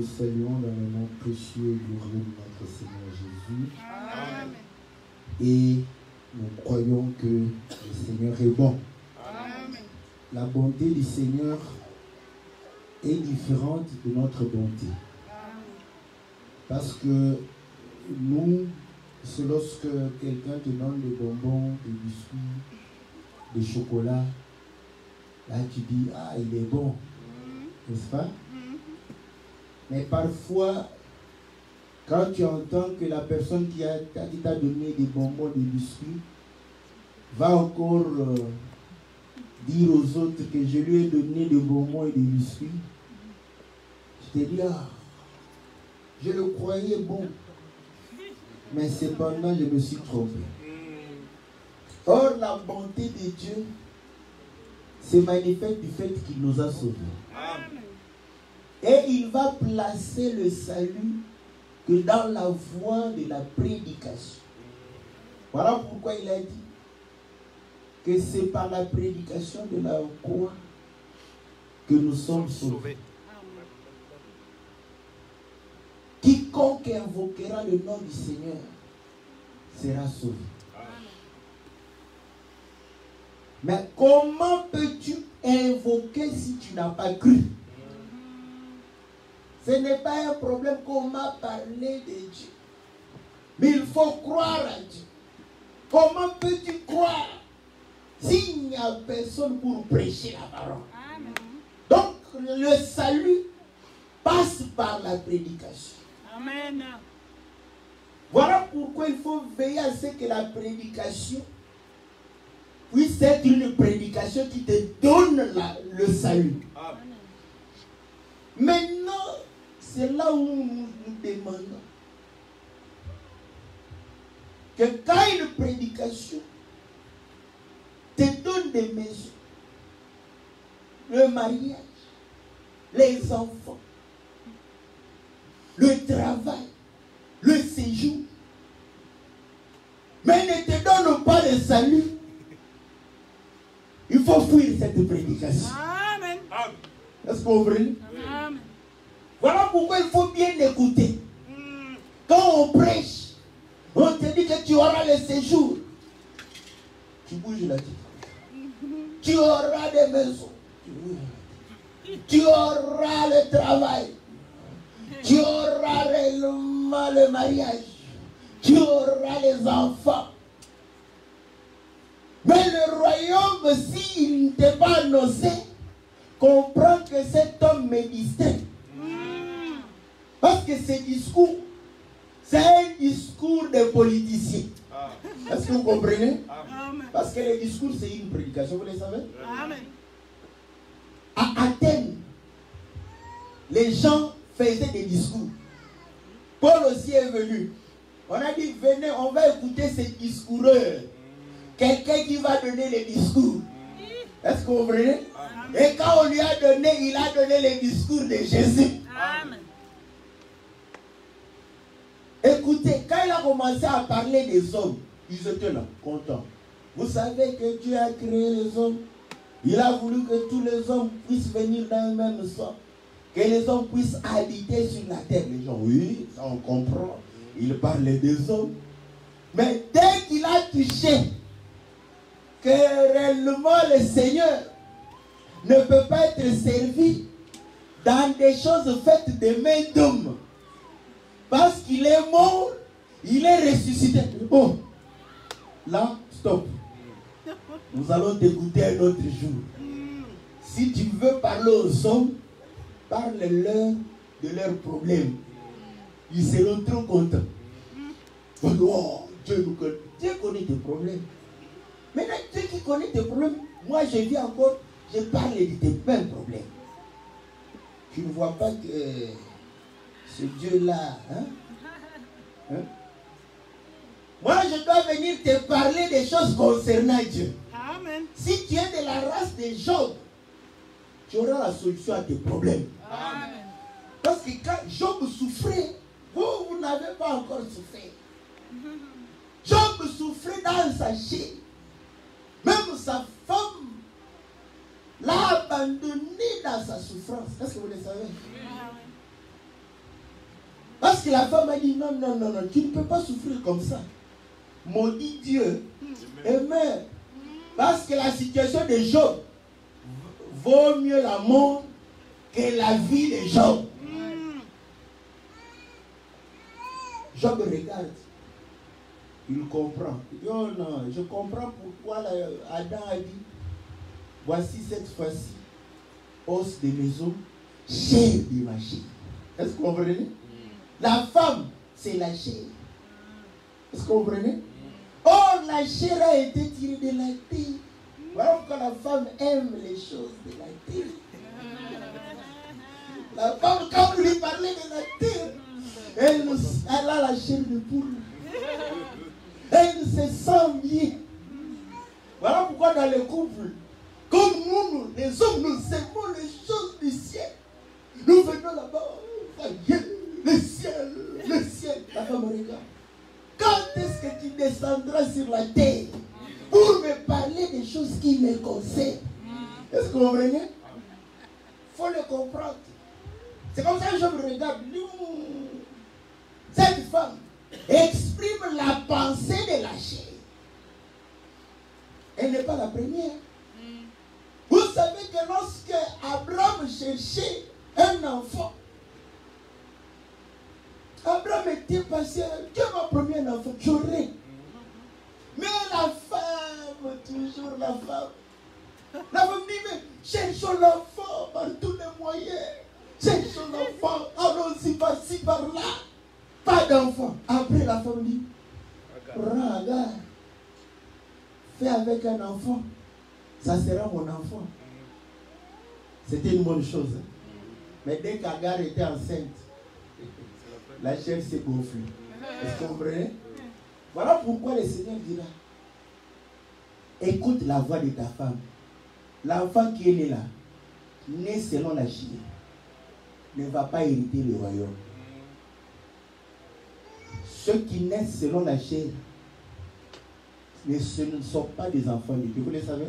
nous saluons dans le nom précieux et glorieux de notre Seigneur Jésus. Amen. Et nous croyons que le Seigneur est bon. Amen. La bonté du Seigneur est différente de notre bonté. Parce que nous, c'est lorsque quelqu'un te donne des bonbons, des biscuits, des chocolats, là tu dis, ah, il est bon, n'est-ce pas? Mais parfois, quand tu entends que la personne qui t'a donné des bonbons, des biscuits, va encore dire aux autres que je lui ai donné des bonbons et des biscuits, je te dis, ah, je le croyais bon, mais cependant je me suis trompé. Or, la bonté de Dieu se manifeste du fait qu'il nous a sauvés. Et il va placer le salut que dans la voie de la prédication. Voilà pourquoi il a dit que c'est par la prédication de la croix que nous sommes sauvés. Quiconque invoquera le nom du Seigneur sera sauvé. Mais comment peux-tu invoquer si tu n'as pas cru? Ce n'est pas un problème qu'on m'a parlé de Dieu. Mais il faut croire à Dieu. Comment peux-tu croire s'il n'y a personne pour prêcher la parole? Donc le salut passe par la prédication. Amen. Voilà pourquoi il faut veiller à ce que la prédication puisse être une prédication qui te donne le salut. Amen. Maintenant, c'est là où nous nous demandons que quand une prédication te donne des maisons, le mariage, les enfants, le travail, le séjour, mais ne te donne pas le salut, il faut fuir cette prédication. Amen. Est-ce que vous comprenez? Amen. Voilà pourquoi il faut bien écouter. Quand on prêche, on te dit que tu auras le séjour. Tu bouges la tête. Tu auras des maisons. Tu auras le travail. Tu auras réellement le mariage. Tu auras les enfants. Mais le royaume, s'il ne t'est pas annoncé, comprends que cet homme me distrait. Parce que ce discours, c'est un discours de politiciens. Est-ce que vous comprenez? Amen. Parce que le discours, c'est une prédication, vous le savez? Amen. À Athènes, les gens faisaient des discours. Paul aussi est venu. On a dit, venez, on va écouter ces discoureurs. Quelqu'un qui va donner les discours. Est-ce que vous comprenez? Et quand on lui a donné, il a donné les discours de Jésus. Amen. Écoutez, quand il a commencé à parler des hommes, ils étaient là, contents. Vous savez que Dieu a créé les hommes. Il a voulu que tous les hommes puissent venir dans le même sang. Que les hommes puissent habiter sur la terre. Les gens, oui, ça on comprend. Il parlait des hommes. Mais dès qu'il a touché que réellement le Seigneur ne peut pas être servi dans des choses faites de mains d'hommes, parce qu'il est mort, il est ressuscité. Bon, là, stop. Nous allons t'écouter un autre jour. Si tu veux parler aux hommes, parle-leur de leurs problèmes. Ils seront trop contents. Oh, Dieu connaît tes problèmes. Maintenant, Dieu qui connaît tes problèmes, moi je vis encore, je parle de tes mêmes problèmes. Tu ne vois pas que ce Dieu-là, hein? Moi, je dois venir te parler des choses concernant Dieu. Amen. Si tu es de la race de Job, tu auras la solution à tes problèmes. Amen. Parce que quand Job souffrait, vous n'avez pas encore souffert. Job souffrait dans sa chair. Même sa femme l'a abandonné dans sa souffrance. Est-ce que vous le savez? Parce que la femme a dit non, non, non, non, tu ne peux pas souffrir comme ça. Maudit Dieu et meurs. Parce que la situation de Job vaut mieux la mort que la vie de Job. Job regarde. Il comprend. Il dit, oh non, je comprends pourquoi Adam a dit, voici cette fois-ci, os de maison, chair de ma chair. Est-ce que vous comprenez? La femme, c'est la chair. Est-ce que vous comprenez? Or, la chair a été tirée de la terre. Voilà pourquoi la femme aime les choses de la terre. La femme, quand vous lui parlez de la terre, elle a la chair de poule. Elle se sent bien. Voilà pourquoi dans le couple, comme nous, les hommes, nous aimons les choses du ciel. Nous venons là-bas, le ciel, le ciel. La femme regarde. Quand est-ce que tu descendras sur la terre pour me parler des choses qui me concernent? Est-ce que vous comprenez? Il faut le comprendre. C'est comme ça que je me regarde. Cette femme exprime la pensée de la chair. Elle n'est pas la première. Vous savez que lorsque Abraham cherchait un enfant, Abraham était patient. Dieu m'a promis un enfant, j'aurai. Mais la femme, toujours la femme. La femme dit, mais cherchons l'enfant par tous les moyens. Cherchons l'enfant, allons-y par-ci, par-là. Pas d'enfant. Après, la femme dit, prends Agar, fais avec un enfant, ça sera mon enfant. C'était une bonne chose. Mais dès qu'Agar était enceinte, la chair s'est gonflée. Est-ce que vous comprenez? Voilà pourquoi le Seigneur dira, écoute la voix de ta femme. L'enfant qui est né là, né selon la chair, ne va pas hériter le royaume. Ceux qui naissent selon la chair, ce ne sont pas des enfants de Dieu. Vous le savez?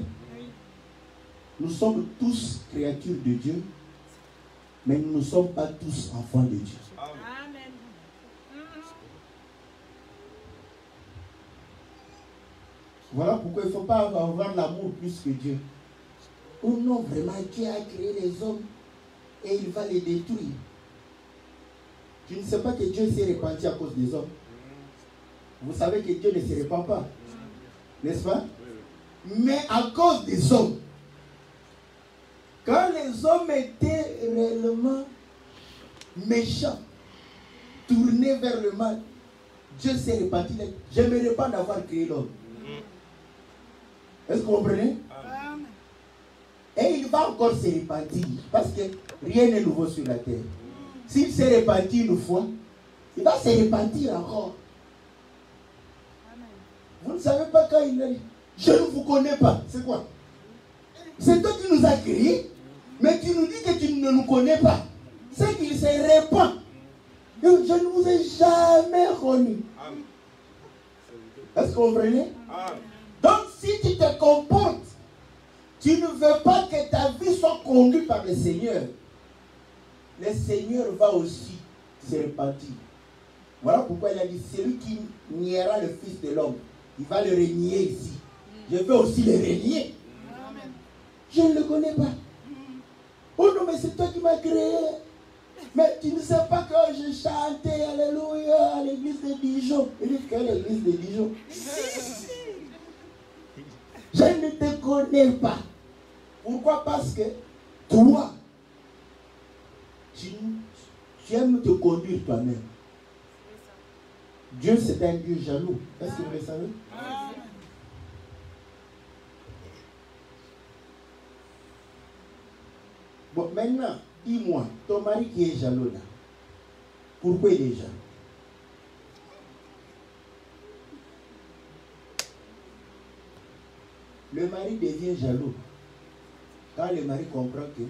Nous sommes tous créatures de Dieu, mais nous ne sommes pas tous enfants de Dieu. Amen. Voilà pourquoi il ne faut pas avoir l'amour plus que Dieu. Oh non, vraiment, Dieu a créé les hommes et il va les détruire. Tu ne sais pas que Dieu s'est répandu à cause des hommes. Vous savez que Dieu ne se répand pas. N'est-ce pas? Mais à cause des hommes. Quand les hommes étaient réellement méchants, tournés vers le mal, Dieu s'est répandu. Je ne me répands d'avoir créé l'homme. Est-ce que vous comprenez? Et il va encore se répandir. Parce que rien n'est nouveau sur la terre. S'il s'est répandu une fois, il va se répandir encore. Vous ne savez pas quand il est. Je ne vous connais pas. C'est quoi? C'est toi qui nous as créés, mais tu nous dis que tu ne nous connais pas. C'est qu'il se répand. Je ne vous ai jamais connu. Est-ce que vous comprenez? Donc si tu te comportes, tu ne veux pas que ta vie soit conduite par le Seigneur, le Seigneur va aussi se repentir. Voilà pourquoi il a dit, celui qui niera le Fils de l'homme, il va le renier ici. Je vais aussi le renier. Je ne le connais pas. Oh non, mais c'est toi qui m'as créé. Mais tu ne sais pas que je chantais Alléluia à l'église de Dijon. Il dit, quelle église de Dijon? Je ne te connais pas. Pourquoi? Parce que toi, tu aimes te conduire toi-même. Dieu, c'est un Dieu jaloux. Est-ce que vous le savez? Bon, maintenant, dis-moi, ton mari qui est jaloux là, pourquoi il est jaloux? Le mari devient jaloux quand le mari comprend que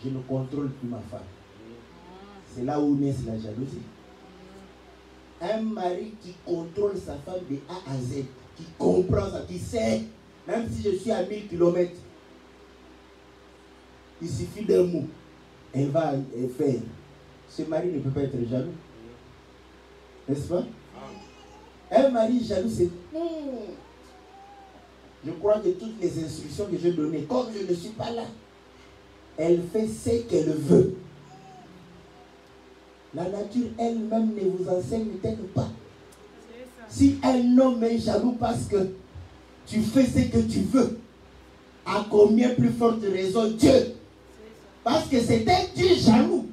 je ne contrôle plus ma femme. C'est là où naît la jalousie. Un mari qui contrôle sa femme de A à Z, qui comprend ça, qui sait, même si je suis à 1000 km, il suffit d'un mot, elle va faire. Ce mari ne peut pas être jaloux. N'est-ce pas? Un mari jaloux, c'est non. Je crois que toutes les instructions que j'ai données, comme je ne suis pas là, elle fait ce qu'elle veut. La nature elle-même ne vous enseigne peut-être pas. Si un homme est jaloux parce que tu fais ce que tu veux, à combien plus forte raison Dieu? Parce que c'est un Dieu jaloux.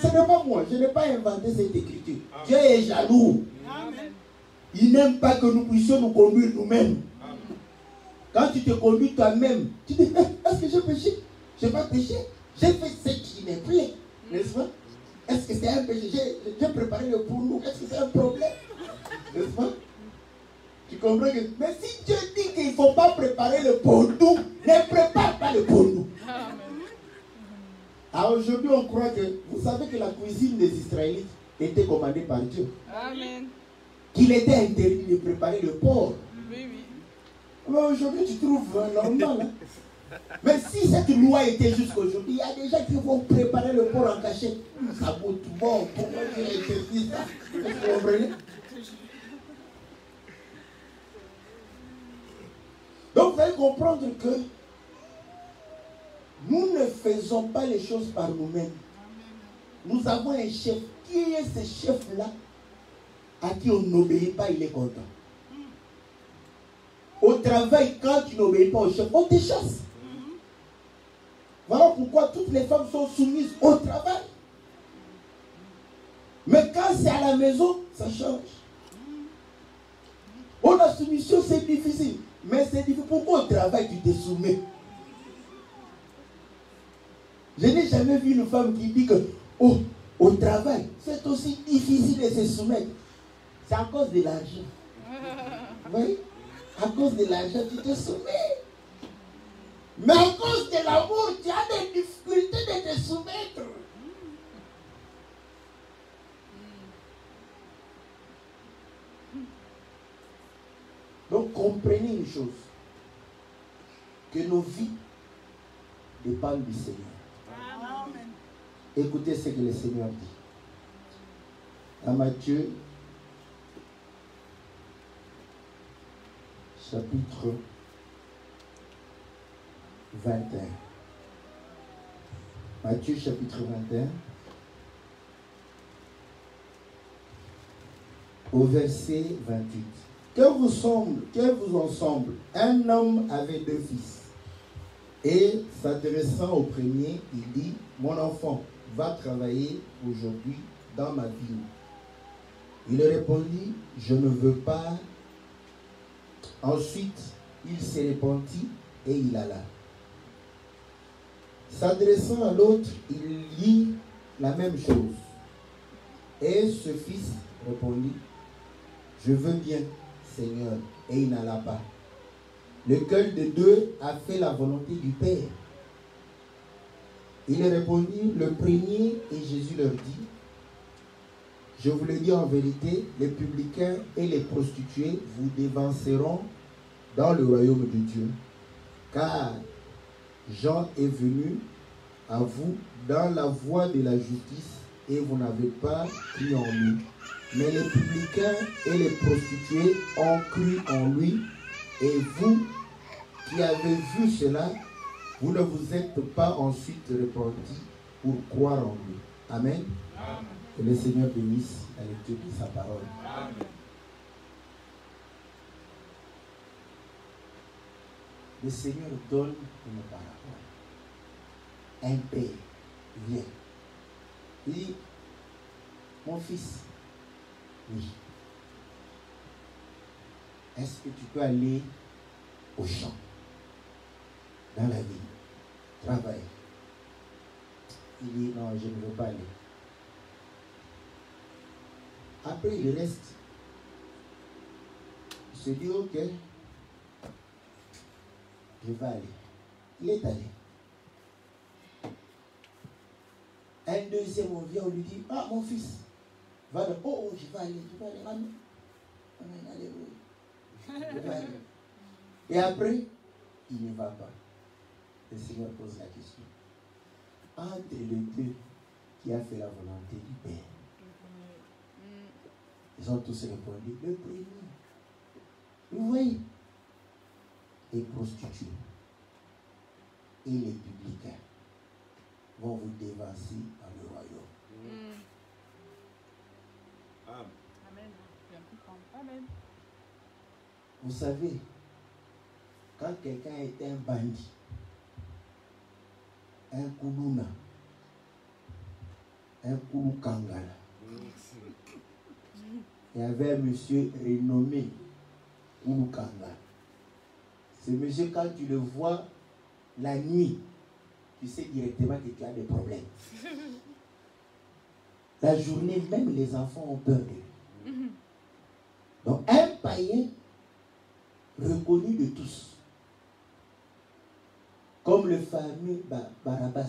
Ce n'est pas moi, je n'ai pas inventé cette écriture. Dieu est jaloux. Il n'aime pas que nous puissions nous conduire nous-mêmes. Quand tu te conduis toi-même, tu te dis, est-ce que j'ai péché? Je n'ai pas péché. J'ai fait ce qui me plaît. N'est-ce pas? Est-ce que c'est un péché? J'ai préparé le pour nous. Est-ce que c'est un problème? N'est-ce pas? Tu comprends que... Mais si Dieu dit qu'il ne faut pas préparer le pour nous, ne prépare pas le pour nous. Alors aujourd'hui, on croit que... Vous savez que la cuisine des Israélites était commandée par Dieu. Amen. Qu'il était interdit de préparer le porc. Oui, oui. Mais aujourd'hui, tu trouves normal. Hein? Mais si cette loi était jusqu'aujourd'hui, il y a des gens qui vont préparer le porc en cachette. Ça vaut tout bon. Pourquoi j'ai interdit ça? Est-ce que vous comprenez? Donc, vous allez comprendre que nous ne faisons pas les choses par nous-mêmes. Nous avons un chef. Qui est ce chef-là à qui on n'obéit pas, il est content? Au travail, quand tu n'obéis pas au chef, on te chasse. Voilà pourquoi toutes les femmes sont soumises au travail. Mais quand c'est à la maison, ça change. Oh, la soumission, c'est difficile. Mais c'est difficile. Pourquoi au travail, tu te soumets? Je n'ai jamais vu une femme qui dit que, oh, au travail, c'est aussi difficile de se soumettre. C'est à cause de l'argent. Oui? À cause de l'argent, tu te soumets. Mais à cause de l'amour, tu as des difficultés de te soumettre. Donc comprenez une chose. Que nos vies dépendent du Seigneur. Amen. Écoutez ce que le Seigneur dit. Dans Matthieu, chapitre 21. Matthieu, chapitre 21. Au verset 28. Que vous en semble? Un homme avait 2 fils. Et s'adressant au premier, il dit, mon enfant, va travailler aujourd'hui dans ma vigne. Il répondit, je ne veux pas. Ensuite, il se repentit et il alla. S'adressant à l'autre, il dit la même chose. Et ce fils répondit, je veux bien, Seigneur, et il n'alla pas. Lequel des deux a fait la volonté du Père? Il répondit, le premier, et Jésus leur dit, je vous le dis en vérité, les publicains et les prostituées vous dévanceront dans le royaume de Dieu. Car Jean est venu à vous dans la voie de la justice et vous n'avez pas cru en lui. Mais les publicains et les prostituées ont cru en lui. Et vous qui avez vu cela, vous ne vous êtes pas ensuite repentis pour croire en lui. Amen. Amen. Que le Seigneur bénisse la lecture de sa parole. Amen. Le Seigneur donne une parabole. Un père vient. Il dit, mon fils, oui. Est-ce que tu peux aller au champ, dans la ville, travailler? Il dit, non, je ne veux pas aller. Après, il reste. Il se dit, ok, je vais aller. Il est allé. Un deuxième, on vient, on lui dit, ah, mon fils, va de, oh, je vais aller, amen. Amen, alléluia. Je vais aller. Et après, il ne va pas. Le Seigneur pose la question. Entre les deux, qui a fait la volonté du Père? Ils ont tous répondu, le premier. Vous voyez, les prostituées et les publicains vont vous dévancer dans le royaume. Amen. Vous savez, quand quelqu'un est un bandit, un koulouna, un koulou-kangala, il y avait un monsieur renommé koulou-kangala. Ce monsieur, quand tu le vois la nuit, tu sais directement que tu as des problèmes. La journée, même les enfants ont peur de lui. Donc, un païen reconnu de tous, comme le fameux Barabbas.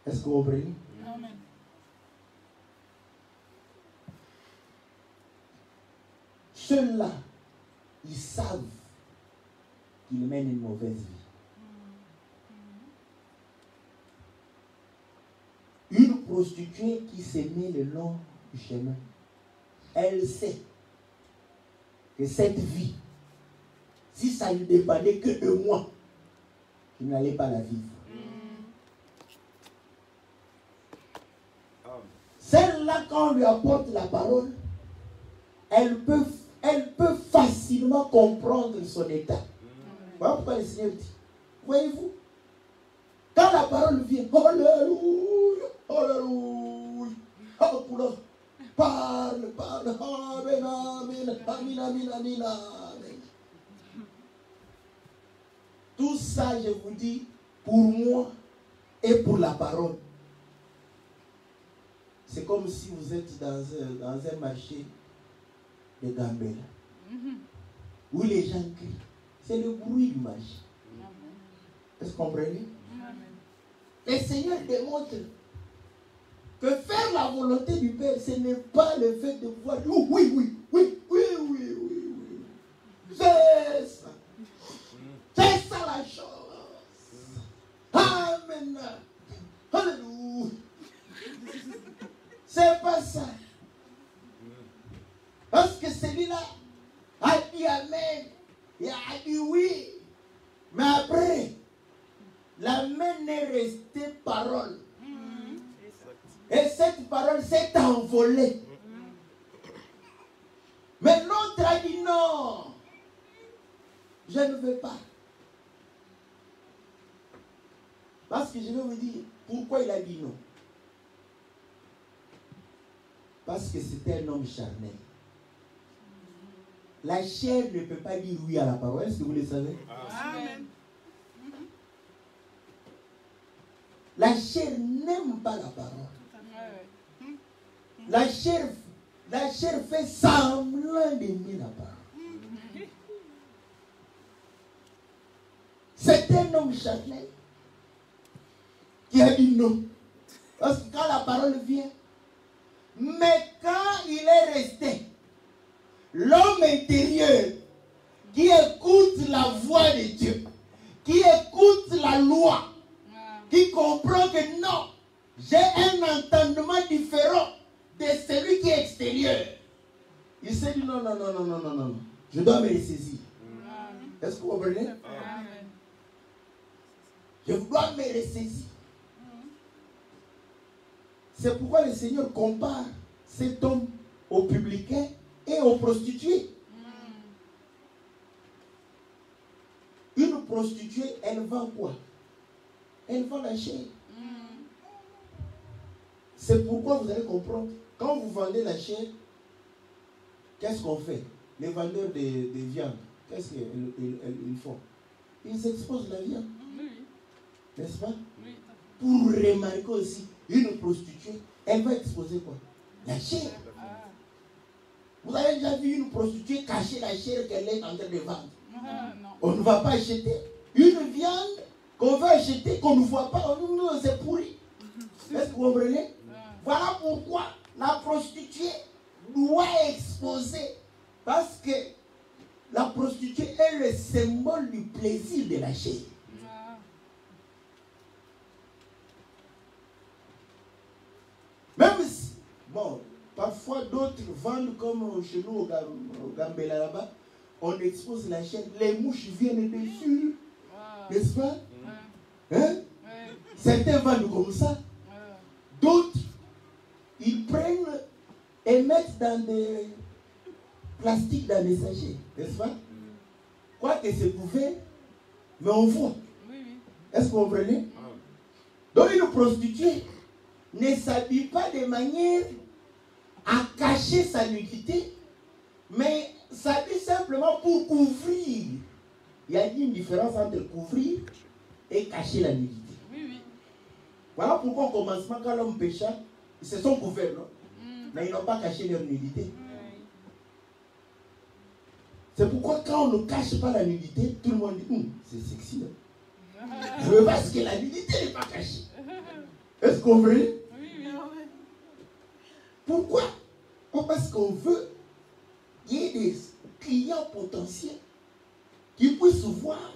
Est-ce que vous comprenez? Amen. Ceux-là, ils savent qu'ils mènent une mauvaise vie. Une prostituée qui se met le long du chemin, elle sait que cette vie, si ça ne dépendait que de moi, je n'allais pas la vivre. Celle-là, quand on lui apporte la parole, elle peut facilement comprendre son état. Voilà pourquoi le Seigneur dit, voyez-vous, quand la parole vient, alléluia, alléluia, alléluia, parle, amen, amen, amen, amen, amen, amen. Tout ça, je vous dis, pour moi et pour la parole. C'est comme si vous êtes dans un marché de Gambela, où les gens crient. C'est le bruit du marché. Est-ce que vous comprenez? Le Seigneur démontre que faire la volonté du Père, ce n'est pas le fait de voir oui. C'est ça. C'est ça la chose. Amen. Alléluia. C'est pas ça. Parce que celui-là a dit amen. Il a dit oui. Mais après, l'amen est resté parole. Et cette parole s'est envolée. Mais l'autre a dit non. Je ne veux pas. Parce que je vais vous dire pourquoi il a dit non. Parce que c'était un homme charnel. La chair ne peut pas dire oui à la parole. Est-ce que vous le savez? Amen. La chair n'aime pas la parole. La chair fait semblant d'aimer la parole. C'est un homme charnel qui a dit non. Parce que quand la parole vient, mais quand il est resté, l'homme intérieur qui écoute la voix de Dieu, qui écoute la loi, qui comprend que non, j'ai un entendement différent de celui qui est extérieur. Il s'est dit non, je dois me ressaisir. Est-ce que vous comprenez? Je dois me ressaisir. C'est pourquoi le Seigneur compare cet homme aux publicains et aux prostituées. Une prostituée, elle vend quoi? Elle vend la chair. C'est pourquoi vous allez comprendre. Quand vous vendez la chair, qu'est-ce qu'on fait? Les vendeurs de viande, qu'est-ce qu'ils font? Ils exposent la viande. N'est-ce pas? Pour remarquer aussi, une prostituée, elle va exposer quoi? La chair. Vous avez déjà vu une prostituée cacher la chair qu'elle est en train de vendre? On ne va pas acheter une viande qu'on veut acheter, qu'on ne voit pas. On dit non, c'est pourri. Est-ce que vous comprenez? Voilà pourquoi la prostituée doit exposer. Parce que la prostituée est le symbole du plaisir de la chair. Même si, bon, Parfois, d'autres vendent comme chez nous au Gambela là-bas. On expose la chaîne, les mouches viennent dessus. N'est-ce pas? Hein? Certains vendent comme ça. D'autres, ils prennent et mettent dans des plastiques, dans des sachets. N'est-ce pas? Quoi que c'est couvert, mais on voit. Est-ce que vous comprenez? Donc une prostituée ne s'habille pas de manière à cacher sa nudité, mais s'habille simplement pour couvrir. Il y a une différence entre couvrir et cacher la nudité. Voilà pourquoi au commencement, quand l'homme pécha, ils se sont couverts, non? Mais ils n'ont pas caché leur nudité. C'est pourquoi quand on ne cache pas la nudité, tout le monde dit c'est sexy. Hein? Je veux parce que la nudité n'est pas cachée. Est-ce qu'on veut? Pourquoi? Pas parce qu'on veut qu'il y ait des clients potentiels qui puissent voir.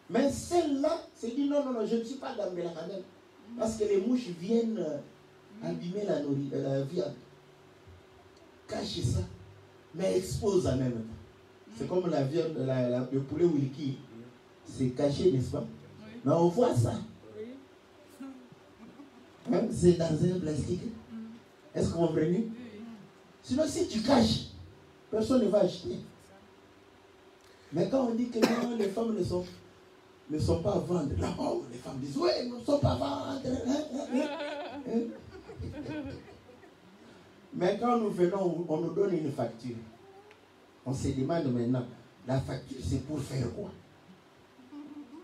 Mais celle-là s'est dit non, je ne suis pas Gambela quand même. Parce que les mouches viennent abîmer la viande. Cache ça, mais expose en même temps. C'est comme la viande, le poulet wilki. C'est caché, n'est-ce pas? Mais on voit ça. Même c'est dans un plastique. Est-ce que vous comprenez? Sinon, si tu caches, personne ne va acheter. Mais quand on dit que non, les femmes ne sont pas à vendre, là, les femmes disent oui, nous ne sommes pas à vendre. Mais quand nous venons, on nous donne une facture. On se demande maintenant, la facture c'est pour faire quoi?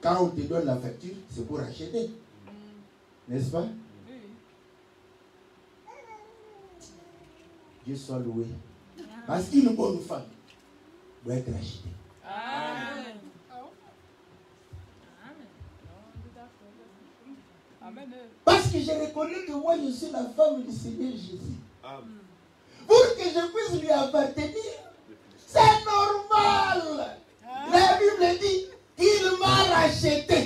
Quand on te donne la facture, c'est pour acheter. N'est-ce pas? Dieu soit loué. Parce qu'une bonne femme doit être achetée. Amen. Parce que j'ai reconnu que moi je suis la femme du Seigneur Jésus. Pour que je puisse lui appartenir, c'est normal. La Bible dit qu'il m'a racheté.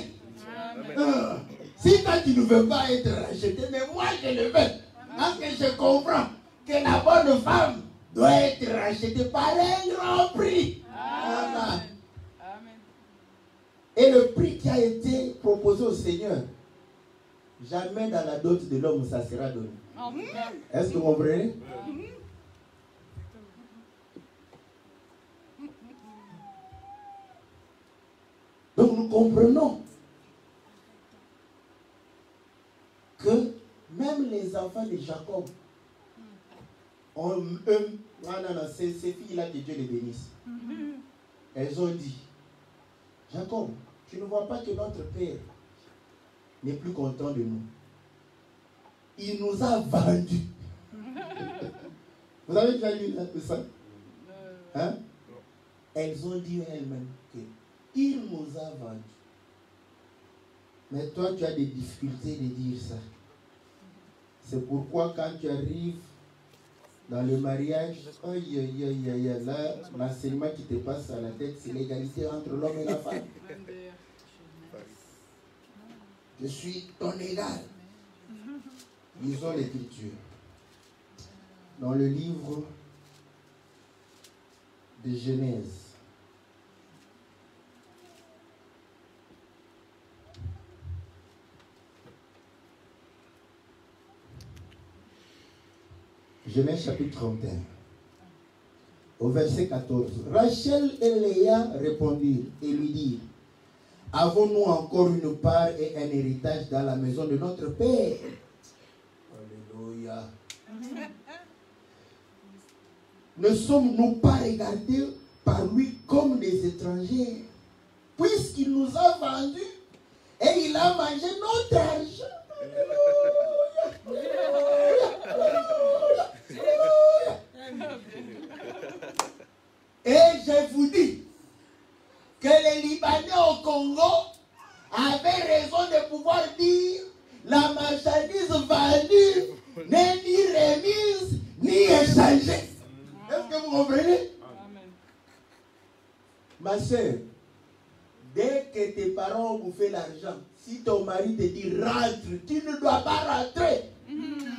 Si toi tu ne veux pas être racheté, mais moi je le veux. Parce que je comprends que la bonne femme doit être rachetée par un grand prix. Amen. Et le prix qui a été proposé au Seigneur, jamais dans la dot de l'homme ça sera donné. Est-ce que vous comprenez? Donc nous comprenons que même les enfants de Jacob, ces filles-là, que Dieu les bénisse, elles ont dit, Jacob, tu ne vois pas que notre père n'est plus content de nous. Il nous a vendus. Vous avez déjà lu ça? Hein? Elles ont dit elles-mêmes qu'il nous a vendus. Mais toi, tu as des difficultés de dire ça. C'est pourquoi quand tu arrives dans le mariage, là, l'enseignement qui te passe à la tête, c'est l'égalité entre l'homme et la femme. Je suis ton égal. Lisons l'Écriture. Dans le livre de Genèse. Genèse chapitre 31. Au verset 14. Rachel et Léa répondirent et lui dirent, avons-nous encore une part et un héritage dans la maison de notre Père? Alléluia. Ne sommes-nous pas regardés par lui comme des étrangers, puisqu'il nous a vendus et il a mangé notre argent? Et je vous dis que les Libanais au Congo avaient raison de pouvoir dire la marchandise vendue n'est ni remise ni échangée. Est-ce que vous comprenez? Amen. Ma soeur, dès que tes parents ont bouffé l'argent, si ton mari te dit rentre, tu ne dois pas rentrer.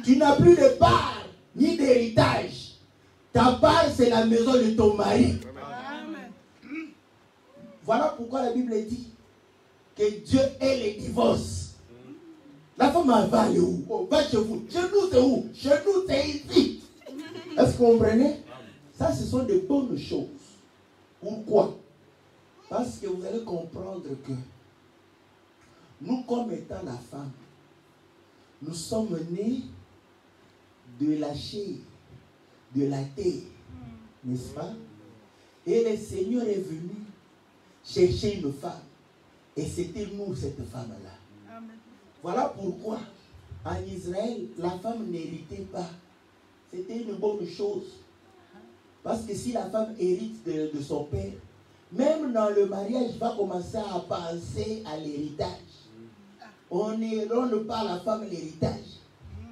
Tu n'as plus de part ni de d'héritage. Ta part, c'est la maison de ton mari. Amen. Voilà pourquoi la Bible dit que Dieu est le divorce. La femme va aller où? Oh, va chez vous. Chez nous, c'est où? Chez nous, c'est ici. Est-ce que vous comprenez? Ça, ce sont de bonnes choses. Pourquoi? Parce que vous allez comprendre que nous, comme étant la femme, nous sommes nés de la chair, de la terre, n'est-ce pas? Et le Seigneur est venu chercher une femme. Et c'était nous, cette femme-là. Amen. Voilà pourquoi, en Israël, la femme n'héritait pas. C'était une bonne chose. Parce que si la femme hérite de son père, même dans le mariage, il va commencer à penser à l'héritage. On ne donne pas à la femme l'héritage.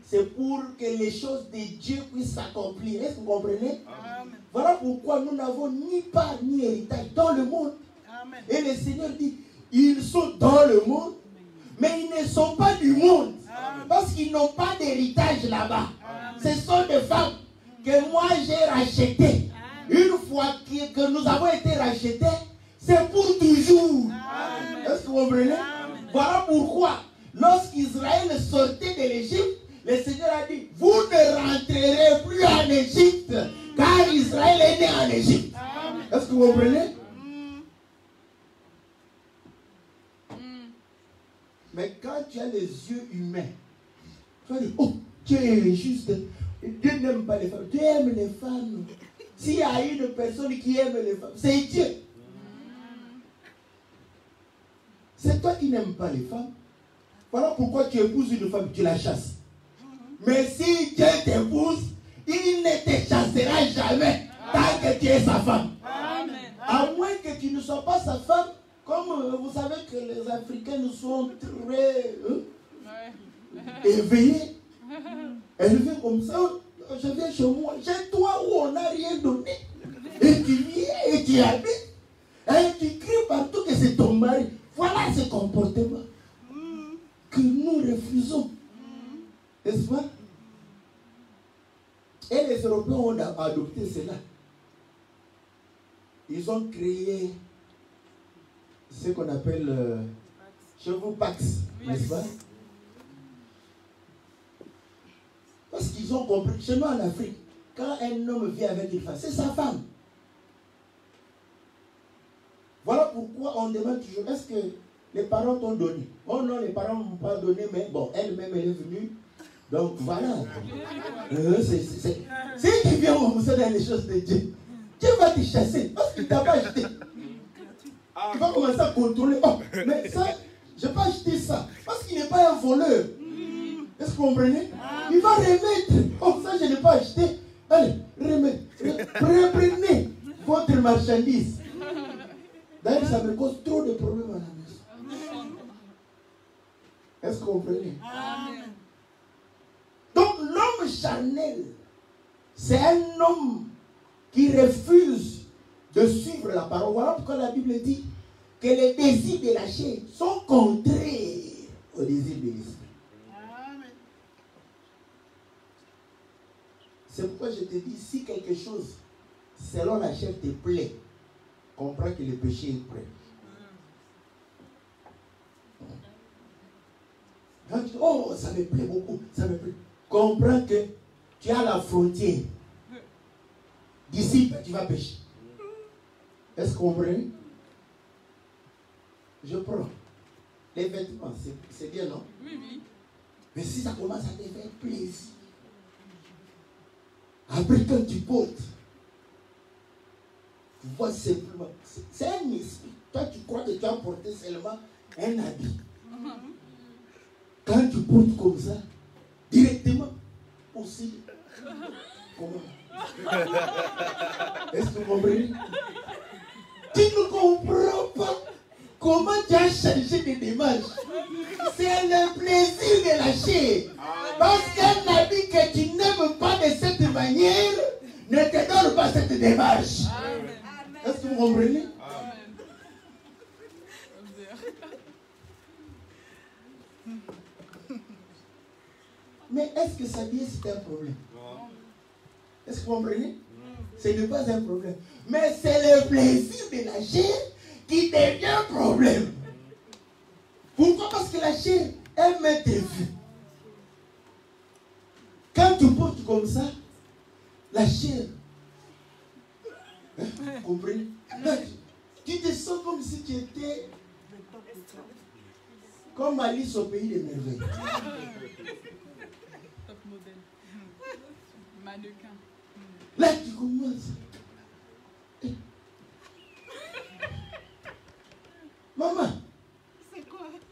C'est pour que les choses de Dieu puissent s'accomplir. Est-ce que vous comprenez? Amen. Voilà pourquoi nous n'avons ni part ni héritage dans le monde. Amen. Et le Seigneur dit, ils sont dans le monde, mais ils ne sont pas du monde. Amen. Parce qu'ils n'ont pas d'héritage là-bas. Amen. Ce sont des femmes que moi j'ai rachetées. Une fois que nous avons été rachetés, c'est pour toujours. Amen. Est-ce que vous comprenez? Amen. Voilà pourquoi, lorsqu'Israël sortait de l'Égypte, le Seigneur a dit, vous ne rentrerez plus en Égypte, car Israël est né en Égypte. Amen. Est-ce que vous comprenez? Mais quand tu as les yeux humains, tu vas dire, oh, Dieu est juste. Dieu n'aime pas les femmes. Dieu aime les femmes. S'il y a une personne qui aime les femmes, c'est Dieu. C'est toi qui n'aimes pas les femmes. Voilà pourquoi tu épouses une femme, tu la chasses. Mais si Dieu t'épouse, il ne te chassera jamais tant que tu es sa femme. Amen. À moins que tu ne sois pas sa femme, comme vous savez que les Africains nous sont très éveillés, élevés comme ça. Je viens chez moi, chez toi où on n'a rien donné. Et tu viens et tu habites. Et tu cries partout que c'est ton mari. Voilà ce comportement que nous refusons. N'est-ce pas? Et les Européens ont adopté cela. Ils ont créé ce qu'on appelle chez vous Pax, n'est-ce pas? Parce qu'ils ont compris. Chez nous en Afrique, quand un homme vit avec une femme, c'est sa femme. Voilà pourquoi on demande toujours, est-ce que les parents t'ont donné? Oh non, les parents ne m'ont pas donné, mais bon, elle-même, elle est venue. Donc voilà. Si tu viens comme ça dans les choses de Dieu, Dieu va te chasser parce qu'il ne t'a pas acheté. Il va commencer à contrôler. Oh, mais ça, je n'ai pas acheté ça. Parce qu'il n'est pas un voleur. Est-ce que vous comprenez? Il va remettre. Oh, ça, je n'ai pas acheté. Allez, remettez. Reprenez votre marchandise. D'ailleurs, ça me cause trop de problèmes à la maison. Est-ce que vous comprenez? Amen. Donc, l'homme charnel, c'est un homme qui refuse de suivre la parole. Voilà pourquoi la Bible dit que les désirs de la chair sont contraires aux désirs de l'esprit. C'est pourquoi je te dis, si quelque chose selon la chair te plaît, comprends que le péché est prêt. Quand tu dis, oh, ça me plaît beaucoup, ça me plaît. Comprends que tu as la frontière. D'ici, tu vas pécher. Est-ce que vous comprenez? Je prends. Les vêtements, c'est bien, non? Oui, oui. Mais si ça commence à te faire plaisir, après quand tu portes, tu vois simplement, c'est un esprit. Toi, tu crois que tu as porté seulement un habit. Quand tu portes comme ça, directement, aussi, comment? Est-ce que vous comprenez? Tu ne comprends pas comment tu as changé de démarche. C'est le plaisir de la chair. Parce qu'un habit que tu n'aimes pas de cette manière ne te donne pas cette démarche. Est-ce que vous comprenez? Mais est-ce que s'habiller c'est un problème? Est-ce que vous comprenez? Ce n'est pas un problème. Mais c'est le plaisir de la chair qui devient problème. Pourquoi? Parce que la chair aime être vue. Quand tu portes comme ça, la chair, vous comprenez? Tu te sens comme si tu étais comme Alice au pays des merveilles. Top modèle. Mannequin. Là, tu commences. Maman,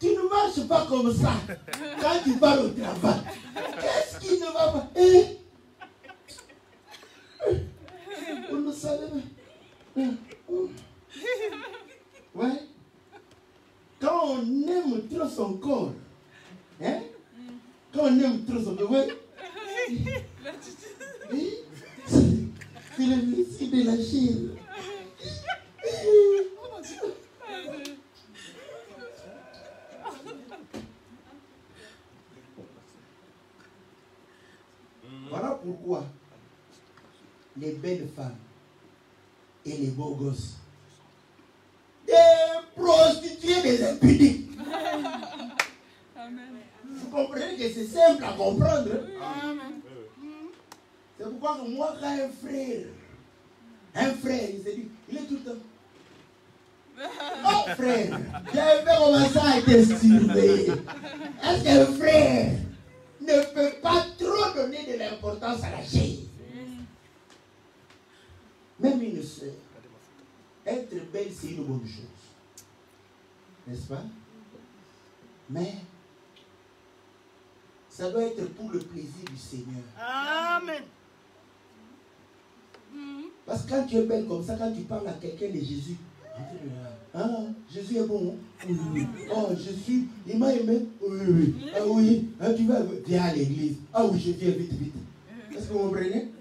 tu ne marches pas comme ça quand tu pars au travail. Qu'est-ce qui ne va pas? Vous ne savez pas. Ouais. Quand on aime trop son corps, hein? Quand on aime trop son corps, ouais. C'est le plaisir de la chair. Voilà pourquoi les belles femmes et les beaux gosses, des prostituées, des impudiques. Amen. Vous comprenez que c'est simple à comprendre. Amen. C'est pourquoi que moi, quand un frère, il s'est dit, il est tout le temps. Oh frère, j'avais commencé à être surveillé. Est-ce qu'un frère ne peut pas trop donner de l'importance à la chair? Même une soeur, être belle, c'est une bonne chose. N'est-ce pas? Mais ça doit être pour le plaisir du Seigneur. Amen. Parce que quand tu es belle comme ça, quand tu parles à quelqu'un de Jésus, ah, Jésus est bon. Oui, oui. Oh, Jésus, il m'a aimé. Oui, oui. Ah oui, ah, tu vas, viens à l'église. Ah oui, je viens vite, vite. Est-ce que vous comprenez?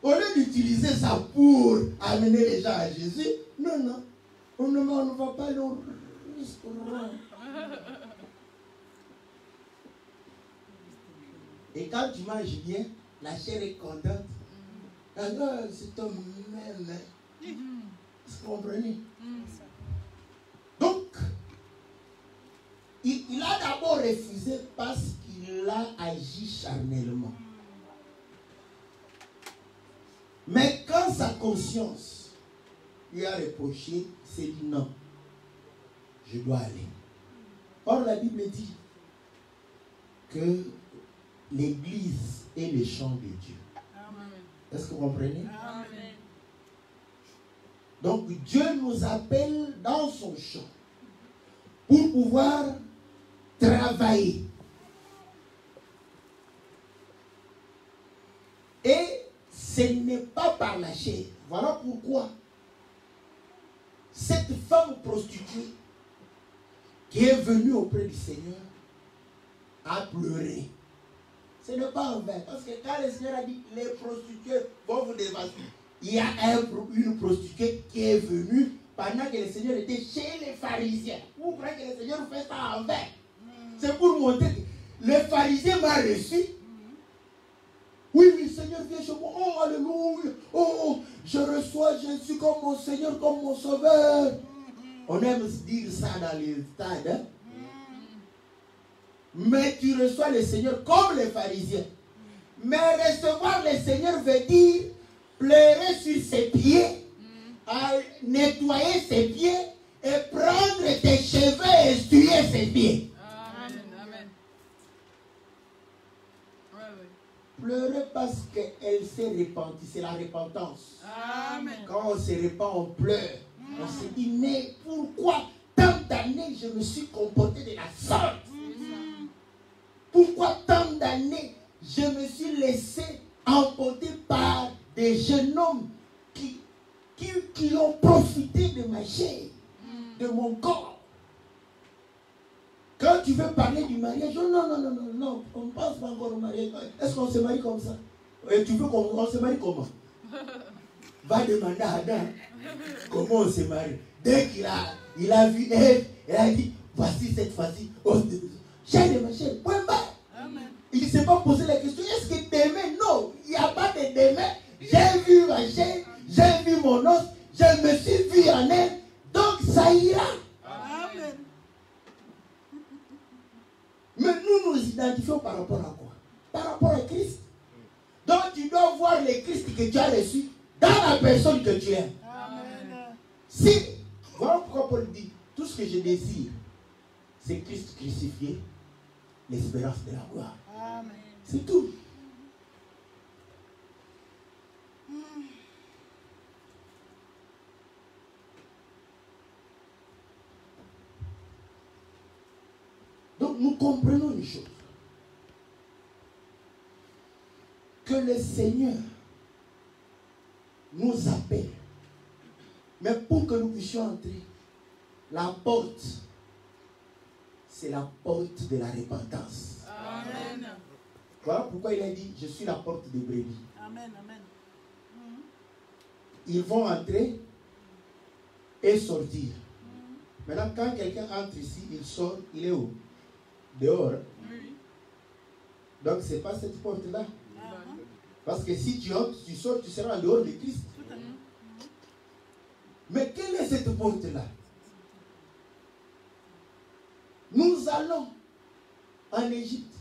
Au lieu d'utiliser ça pour amener les gens à Jésus, non, non. On ne va pas aller au restaurant. Et quand tu manges bien, la chair est contente. Alors, cet homme m'aime. Vous comprenez? Donc, il a d'abord refusé parce qu'il a agi charnellement. Mais quand sa conscience lui a reproché, il s'est dit non, je dois aller. Or, la Bible dit que l'Église est le champ de Dieu. Est-ce que vous comprenez? Amen. Donc Dieu nous appelle dans son champ pour pouvoir travailler. Et ce n'est pas par la chair. Voilà pourquoi cette femme prostituée qui est venue auprès du Seigneur a pleuré. Ce n'est pas en vain. Parce que quand le Seigneur a dit les prostituées vont vous dévaster, il y a une prostituée qui est venue pendant que le Seigneur était chez les pharisiens. Vous croyez que le Seigneur fait ça en vain? C'est pour montrer que le pharisien m'a reçu. Oui, oui, Seigneur, viens chez moi. Oh, alléluia. Oh, je reçois Jésus comme mon Seigneur, comme mon Sauveur. On aime dire ça dans les stades. Hein? Mais tu reçois le Seigneur comme les pharisiens. Mais recevoir le Seigneur veut dire pleurer sur ses pieds, nettoyer ses pieds et prendre tes cheveux et essuyer ses pieds. Amen. Amen. Ouais, ouais. Pleurer parce qu'elle s'est repentie, c'est la repentance. Amen. Quand on se repent, on pleure. On se dit, mais pourquoi tant d'années je me suis comporté de la sorte? Pourquoi tant d'années je me suis laissé emporter par des jeunes hommes qui ont profité de ma chair, de mon corps? Quand tu veux parler du mariage, non, on ne pense pas encore au mariage. Est-ce qu'on se marie comme ça? Et tu veux qu'on se marie comment? Va demander à Adam comment on se marie. Dès qu'il a vu Ève, elle a dit, voici cette fois-ci, j'ai de ma chair, point barre. Il ne s'est pas posé la question, est-ce que demain? Non, il n'y a pas de demain. J'ai cuve, j'ai vu mon os, je me suis vu en elle, donc ça ira. Amen. Mais nous nous identifions par rapport à quoi? Par rapport à Christ. Donc tu dois voir le Christ que tu as reçu dans la personne que tu es. Amen. Si, voilà pourquoi Paul dit, tout ce que je désire, c'est Christ crucifié, l'espérance de la gloire. Amen. C'est tout. Donc nous comprenons une chose. Que le Seigneur nous appelle. Mais pour que nous puissions entrer, la porte, c'est la porte de la repentance. Amen. Voilà pourquoi il a dit, je suis la porte des brebis. Amen. Amen. Ils vont entrer et sortir. Maintenant, quand quelqu'un entre ici, il sort, il est où? Dehors. Oui. Donc, ce n'est pas cette porte-là. Amen. Parce que si tu entres, tu sors, tu seras en dehors de Christ. Mais quelle est cette porte-là? Nous allons en Égypte.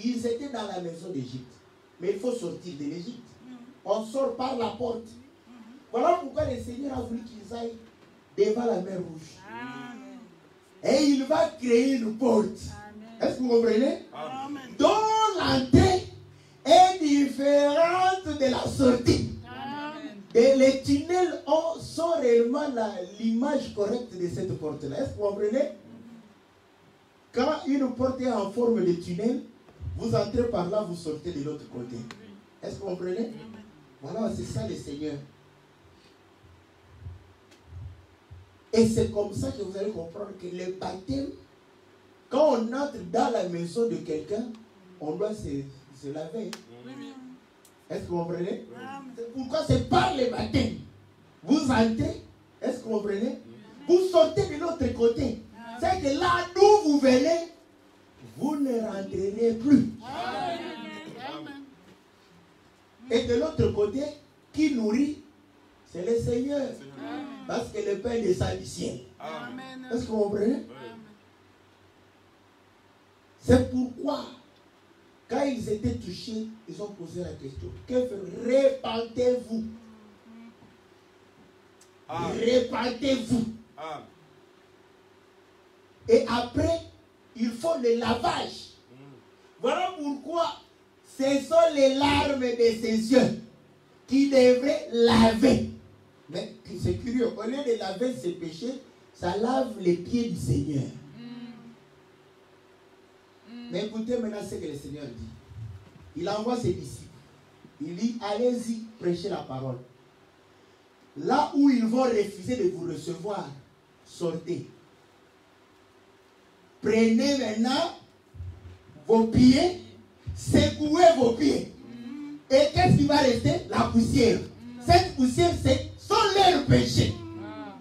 Ils étaient dans la maison d'Égypte. Mais il faut sortir de l'Égypte. On sort par la porte. Voilà pourquoi le Seigneur a voulu qu'ils aillent devant la mer Rouge. Amen. Et il va créer une porte. Est-ce que vous comprenez? Amen. Dont l'entrée est différente de la sortie. Amen. Et les tunnels sont réellement l'image correcte de cette porte-là. Est-ce que vous comprenez? Quand une porte est en forme de tunnel, vous entrez par là, vous sortez de l'autre côté. Est-ce que vous comprenez? Voilà, c'est ça le Seigneur. Et c'est comme ça que vous allez comprendre que le baptême, quand on entre dans la maison de quelqu'un, on doit se laver. Est-ce que vous comprenez? C'est pourquoi c'est par le baptême. Vous entrez, est-ce que vous comprenez? Vous sortez de l'autre côté. C'est que là d'où vous venez, vous ne rentrerez plus. Amen. Et de l'autre côté, qui nourrit, c'est le Seigneur. Amen. Parce que le Père descend du ciel. Amen. Est-ce que vous comprenez? Amen. C'est pourquoi, quand ils étaient touchés, ils ont posé la question. Que répentez-vous? Répentez-vous. Et après, il faut le lavage. Voilà pourquoi ce sont les larmes de ses yeux qui devraient laver. Mais c'est curieux, au lieu de laver ses péchés, ça lave les pieds du Seigneur. Mais écoutez maintenant ce que le Seigneur dit. Il envoie ses disciples. Il dit, allez-y, prêchez la parole. Là où ils vont refuser de vous recevoir, sortez. Prenez maintenant vos pieds, secouez vos pieds. Et qu'est-ce qui va rester? La poussière. Cette poussière, sont leurs péchés.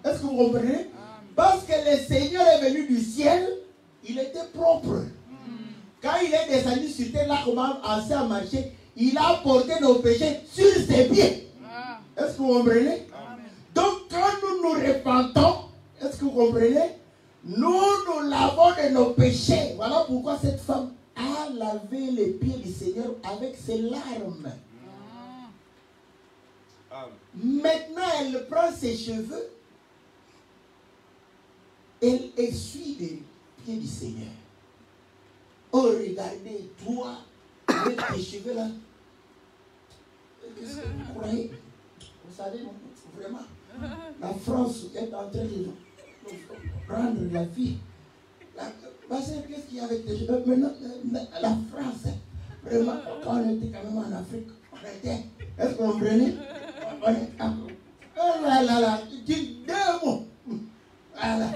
Est-ce que vous comprenez? Parce que le Seigneur est venu du ciel, il était propre. Quand il est descendu sur terre, là, comment commencé à marcher, il a porté nos péchés sur ses pieds. Est-ce que vous comprenez? Donc, quand nous nous repentons, est-ce que vous comprenez? Nous lavons de nos péchés. Voilà pourquoi cette femme a lavé les pieds du Seigneur avec ses larmes. Maintenant, elle prend ses cheveux, elle essuie les pieds du Seigneur. Oh, regardez, toi, avec tes cheveux là, qu'est-ce que vous croyez? Vous savez, vraiment, la France est en train de prendre la vie. Qu'est-ce qu'il y a avec tes cheveux? Maintenant, la France, vraiment, quand on était quand même en Afrique, on était, est-ce que vous comprenez? On est, oh là là là, dis 2 mots, voilà,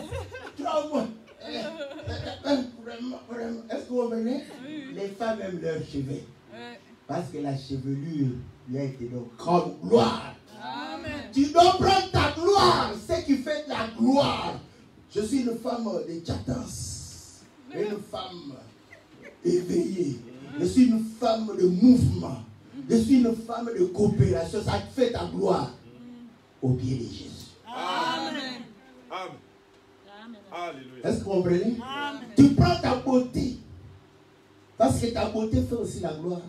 3 mots. Vraiment, est-ce que vous comprenez? Les femmes aiment leurs cheveux. Parce que la chevelure lui a été donnée comme gloire. Amen. Tu dois prendre ta gloire, ce qui fait la gloire. Je suis une femme de Tchatans, une femme éveillée. Je suis une femme de mouvement. Je suis une femme de coopération. Ça te fait ta gloire au pied de Jésus. Amen. Amen. Alléluia. Est-ce que vous comprenez? Amen. Tu prends ta beauté. Parce que ta beauté fait aussi la gloire.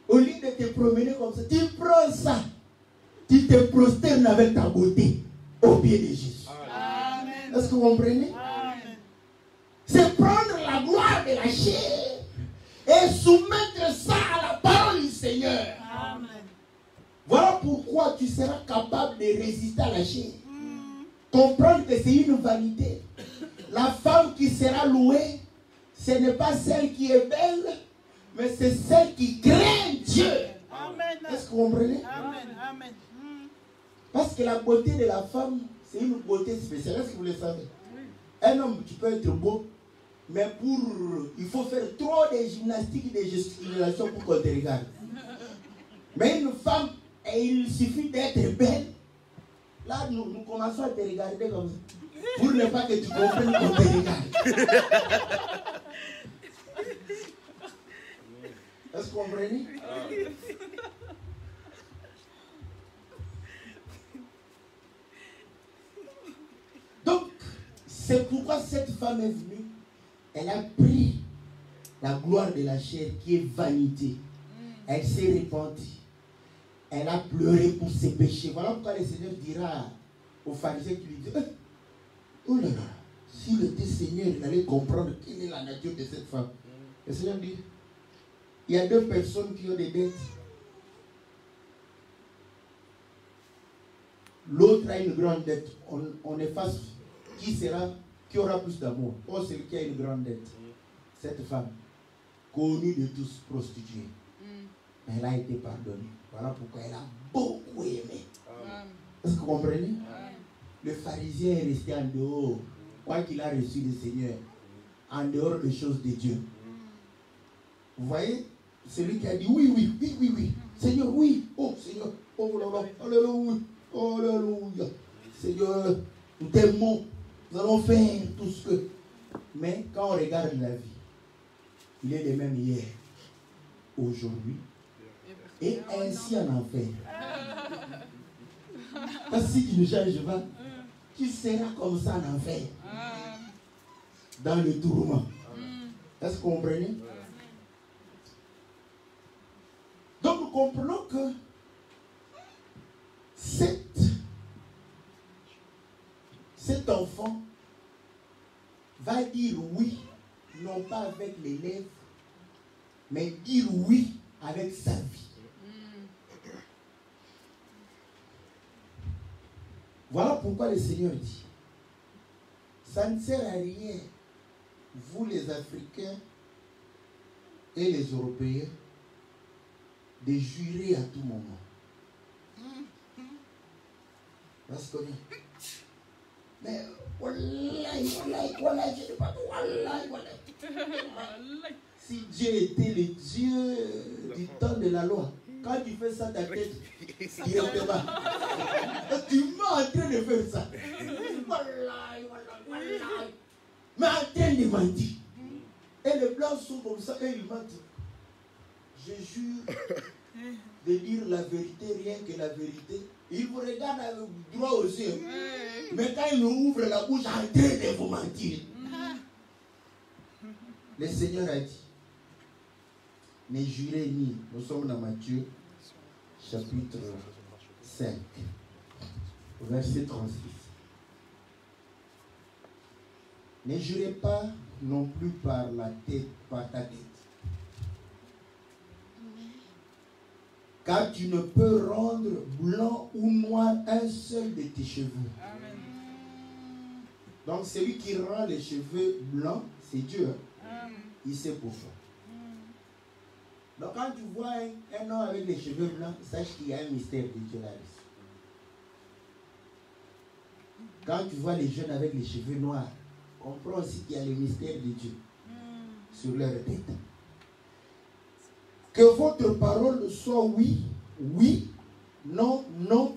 Au lieu de te promener comme ça, tu prends ça. Tu te prosternes avec ta beauté au pied de Jésus. Amen. Est-ce que vous comprenez? Amen. C'est prendre la gloire de la chair et soumettre ça à la parole du Seigneur. Amen. Voilà pourquoi tu seras capable de résister à la chair. Comprendre que c'est une vanité. La femme qui sera louée, ce n'est pas celle qui est belle, mais c'est celle qui craint Dieu. Amen. Est-ce que vous comprenez? Amen. Amen. Parce que la beauté de la femme, c'est une beauté spéciale. Est-ce que vous le savez? Un homme, tu peux être beau, mais il faut faire trop de gymnastique, de gesticulations pour qu'on te regarde. Mais une femme, il suffit d'être belle. Là, nous commençons à te regarder comme ça. Pour ne pas que tu comprennes qu'on te regarde. Est-ce que vous comprenez? Donc, c'est pourquoi cette femme est venue. Elle a pris la gloire de la chair qui est vanité. Elle s'est repentie. Elle a pleuré pour ses péchés. Voilà pourquoi le Seigneur dira aux pharisiens qui lui disent, oh là là, s'il était Seigneur, il allait comprendre quelle est la nature de cette femme. Le Seigneur dit, il y a deux personnes qui ont des dettes. L'autre a une grande dette. On efface qui aura plus d'amour. Oh, celui qui a une grande dette. Cette femme, connue de tous, prostituée. Elle a été pardonnée. Voilà pourquoi elle a beaucoup aimé. Est-ce que vous comprenez? Le pharisien est resté en dehors. Quoi qu'il a reçu le Seigneur. En dehors des choses de Dieu. Vous voyez? Celui qui a dit oui. Seigneur, oui. Oh Seigneur. Oh là là. Alléluia. Alléluia. Seigneur, nous t'aimons. Nous allons faire tout ce que. Mais quand on regarde la vie, il est le même hier, aujourd'hui, et ainsi en enfer. Parce que si tu ne changes pas, tu seras comme ça en enfer. Dans le tourment. Est-ce que vous comprenez? Donc nous comprenons que cet enfant va dire oui, non pas avec les lèvres, mais dire oui avec sa vie. Voilà pourquoi le Seigneur dit, ça ne sert à rien, vous les Africains et les Européens, de jurer à tout moment. Parce que, mais, wallahi, je ne sais pas, wallahi. Si Dieu était le Dieu du temps de la loi, quand tu fais ça, ta tête, directement, tu vas en train de faire ça. Wallahi. Mais en train de mentir. Et les blancs sont comme ça, et ils mentent. Je jure de dire la vérité, rien que la vérité. Ils vous regardent avec droit aux yeux. Mais quand ils ouvrent la bouche, en train de vous mentir. Le Seigneur a dit, ne jurez ni. Nous sommes dans Matthieu, chapitre 5, verset 36. Ne jurez pas non plus par ta tête. Car tu ne peux rendre blanc ou noir un seul de tes cheveux. Amen. Donc celui qui rend les cheveux blancs, c'est Dieu. Hein? Il sait pourquoi. Donc quand tu vois un homme avec les cheveux blancs, sache qu'il y a un mystère de Dieu là-dessus. Quand tu vois les jeunes avec les cheveux noirs, comprends aussi qu'il y a le mystère de Dieu sur leur tête. Que votre parole soit oui, oui, non, non.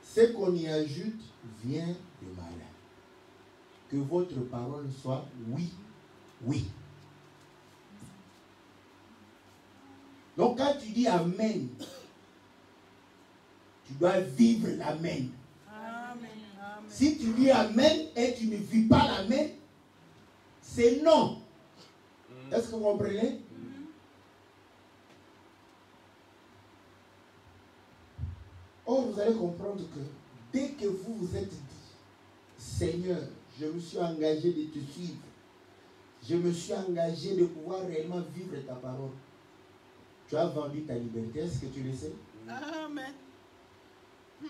Ce qu'on y ajoute vient de malin. Que votre parole soit oui, oui. Donc quand tu dis Amen, tu dois vivre l'Amen. Amen. Si tu dis Amen et tu ne vis pas l'Amen, c'est non. Est-ce que vous comprenez? Or, vous allez comprendre que dès que vous vous êtes dit, Seigneur, je me suis engagé de te suivre, je me suis engagé de pouvoir réellement vivre ta parole, tu as vendu ta liberté. Est-ce que tu le sais? Amen.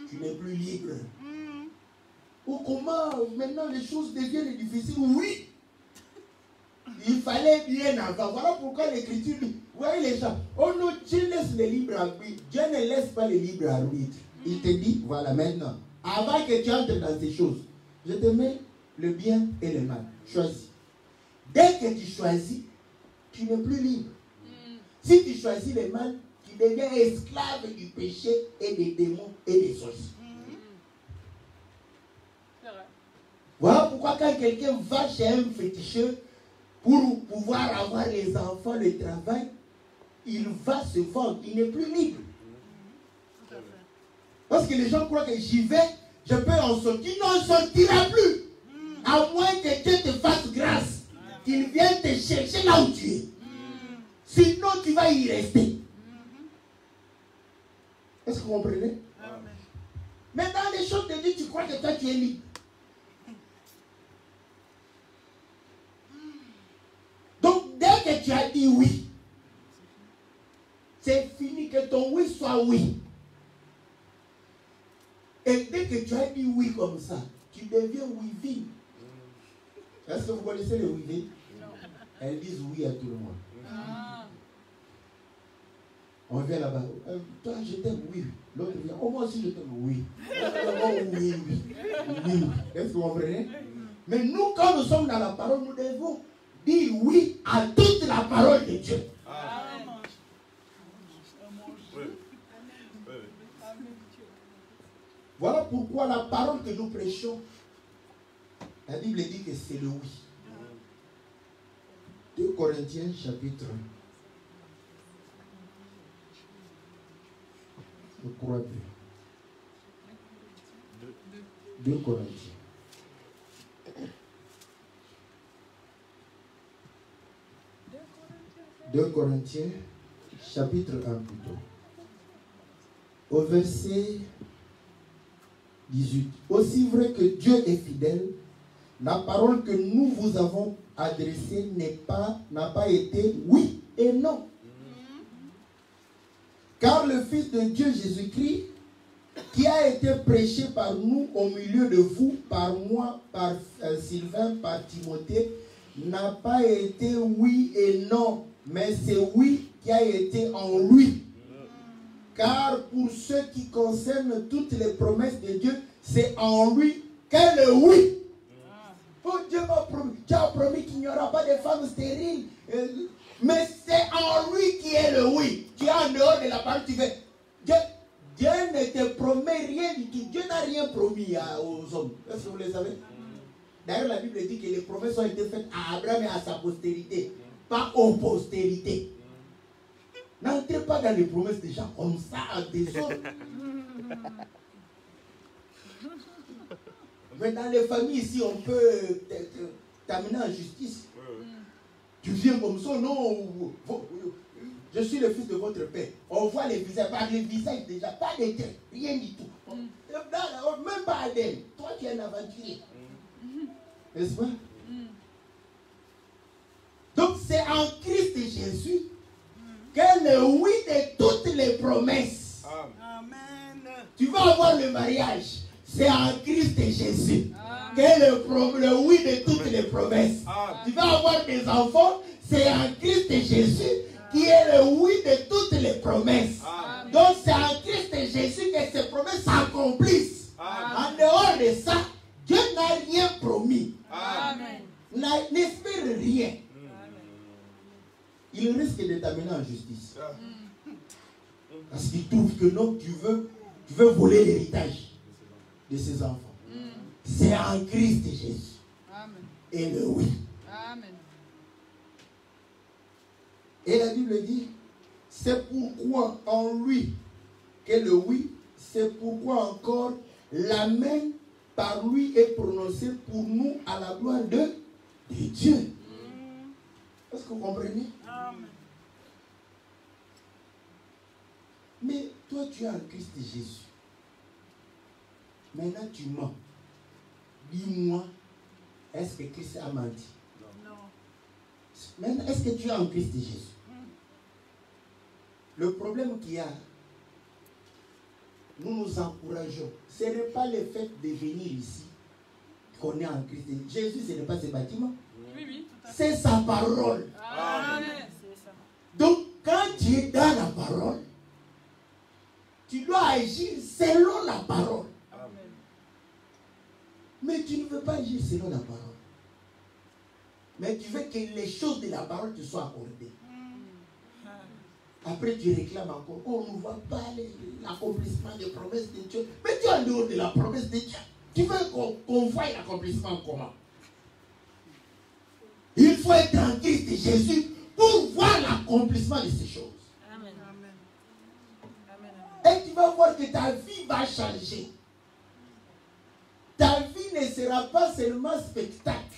Tu n'es plus libre. Ou comment maintenant les choses deviennent difficiles? Oui, il fallait bien avant. Voilà pourquoi l'écriture dit, vous voyez les gens, oh non, Dieu laisse le libre arbitre. Dieu ne laisse pas le libre arbitre. Il te dit, voilà maintenant, avant que tu entres dans ces choses, je te mets le bien et le mal. Choisis. Dès que tu choisis, tu n'es plus libre. Si tu choisis le mal, tu deviens esclave du péché et des démons et des sorciers. Voilà pourquoi quand quelqu'un va chez un féticheur pour pouvoir avoir les enfants, le travail, il va se vendre, il n'est plus libre. Parce que les gens croient que j'y vais, je peux en sortir. Non, on ne sortira plus. À moins que Dieu te fasse grâce, qu'il vienne te chercher là où tu es. Sinon, tu vas y rester. Est-ce que vous comprenez? Mais dans les choses de Dieu, tu crois que toi, tu es libre. Donc, dès que tu as dit oui, c'est fini, que ton oui soit oui. Et dès que tu as dit oui comme ça, tu deviens oui-vie. Est-ce que vous connaissez les oui-vie? Elles disent oui à tout le monde. On vient là-bas. Toi, je t'aime, oui. L'autre vient. Oh, moi aussi, je t'aime, oui. Oh, oui, oui. Oui. Est-ce que vous comprenez? Mais nous, quand nous sommes dans la parole, nous devons dire oui à toute la parole de Dieu. Voilà pourquoi la parole que nous prêchons, la Bible dit que c'est le oui. 2 Corinthiens chapitre 1. Je crois bien. 2 Corinthiens. 2 Corinthiens chapitre 1 plutôt. Au verset 18. Aussi vrai que Dieu est fidèle, la parole que nous vous avons adressée n'a pas été oui et non. Car le Fils de Dieu Jésus-Christ, qui a été prêché par nous au milieu de vous, par moi, par Sylvain, par Timothée, n'a pas été oui et non, mais c'est oui qui a été en lui. Car pour ce qui concerne toutes les promesses de Dieu, c'est en lui qu'est le oui. Oh, Dieu m'a promis, tu as promis qu'il n'y aura pas de femmes stériles. Mais c'est en lui qui est le oui. Tu es en dehors de la parole, tu fais. Dieu ne te promet rien du tout. Dieu n'a rien promis aux hommes. Est-ce que vous le savez? D'ailleurs, la Bible dit que les promesses ont été faites à Abraham et à sa postérité, pas aux postérités. N'entrez pas dans les promesses des gens comme ça, des autres. Mais dans les familles ici, on peut t'amener en justice. Tu viens comme ça, non. Je suis le fils de votre père. On voit les visages, par les visages déjà, pas de tête, rien du tout. Même pas Adèle. Toi, tu es un aventurier. N'est-ce pas? Donc, c'est en Christ Jésus que le oui de toutes les promesses. Amen. Tu vas avoir le mariage. C'est en Christ Jésus que le oui de toutes les promesses. Tu vas avoir des enfants. C'est en Christ Jésus qui est le oui de toutes les promesses. Donc c'est en Christ Jésus que ces promesses s'accomplissent. En dehors de ça, Dieu n'a rien promis. N'espère rien. Il risque de t'amener en justice. Parce qu'il trouve que non, tu veux voler l'héritage de ses enfants. C'est en Christ Jésus. Et le oui. Amen. Et la Bible dit, C'est pourquoi en lui, que le oui, c'est pourquoi encore l'amen par lui est prononcé pour nous à la gloire de Dieu. Est-ce que vous comprenez? Amen. Mais toi, tu es en Christ Jésus. Maintenant, tu mens. Dis-moi, est-ce que Christ a menti? Non. Maintenant, est-ce que tu es en Christ Jésus? Le problème qu'il y a, nous nous encourageons. Ce n'est pas le fait de venir ici qu'on est en Christ. Jésus, ce n'est pas ce bâtiment. Oui, oui, tout à fait. C'est sa parole. Amen. C'est ça. Donc, quand tu es dans la parole, tu dois agir selon la parole. Amen. Mais tu ne veux pas agir selon la parole. Mais tu veux que les choses de la parole te soient accordées. Après, tu réclames encore. Oh, on ne voit pas l'accomplissement des promesses de Dieu. Mais tu es en dehors de la promesse de Dieu. Tu veux qu'on voie l'accomplissement comment? Il faut être en Christ Jésus pour voir l'accomplissement de ces choses. Amen. Amen. Et tu vas voir que ta vie va changer. Ta vie ne sera pas seulement spectacle.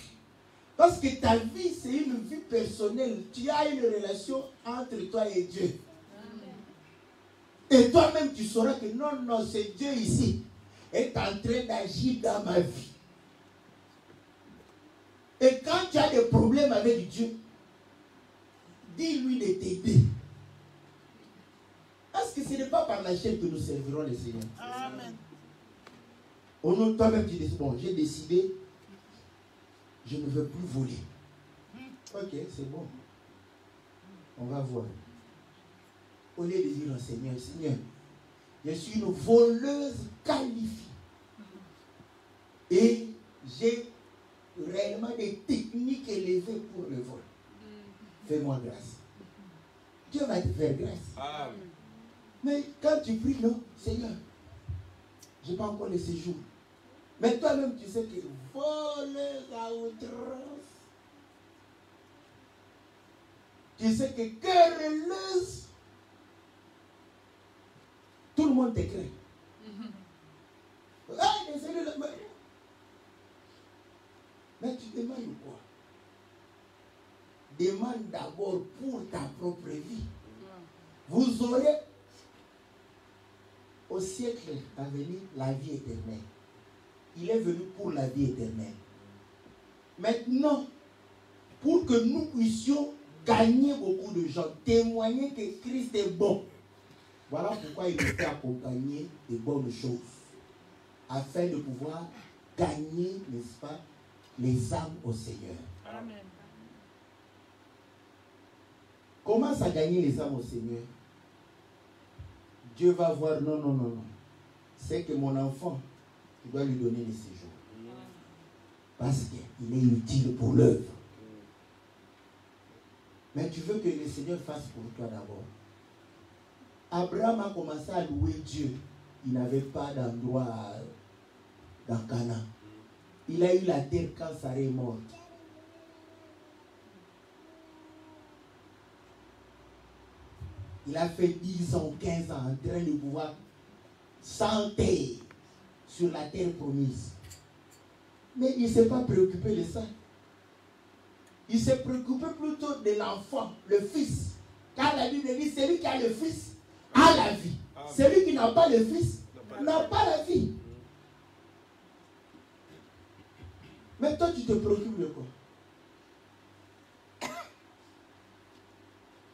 Parce que ta vie, c'est une vie personnelle. Tu as une relation entre toi et Dieu. Amen. Et toi-même, tu sauras que non, c'est Dieu ici est en train d'agir dans ma vie. Et quand tu as des problèmes avec Dieu, dis-lui de t'aider. Parce que ce n'est pas par la chair que nous servirons le Seigneur. Amen. Au nom de toi-même, tu dis, bon, j'ai décidé, je ne veux plus voler. Ok, c'est bon. On va voir. Au lieu de dire au Seigneur, Seigneur, je suis une voleuse qualifiée. Et j'ai réellement des techniques élevées pour le vol. Fais-moi grâce. Dieu va te faire grâce. Amen. Mais quand tu pries, non, Seigneur, je n'ai pas encore le séjour. Mais toi-même, tu sais que voleuse à outrance. Tu sais que querelleuse. Tout le monde te crée. Mais tu demandes quoi? Demande d'abord pour ta propre vie. Vous aurez au siècle à venir la vie éternelle. Il est venu pour la vie éternelle. Maintenant, pour que nous puissions gagner beaucoup de gens, témoigner que Christ est bon. Voilà pourquoi il nous fait accompagner de bonnes choses. Afin de pouvoir gagner, n'est-ce pas, les âmes au Seigneur. Amen. Commence à gagner les âmes au Seigneur. Dieu va voir, non. C'est que mon enfant, tu dois lui donner le séjour. Parce qu'il est utile pour l'œuvre. Mais tu veux que le Seigneur fasse pour toi d'abord. Abraham a commencé à louer Dieu. Il n'avait pas d'endroit dans Canaan. Il a eu la terre quand Sarah est morte. Il a fait 10 ans, 15 ans en train de pouvoir s'enterrer sur la terre promise. Mais il ne s'est pas préoccupé de ça. Il s'est préoccupé plutôt de l'enfant, le fils. Car la Bible dit, celui qui a le fils a la vie. Celui qui n'a pas le fils n'a pas la vie. Mais toi, tu te préoccupes de quoi?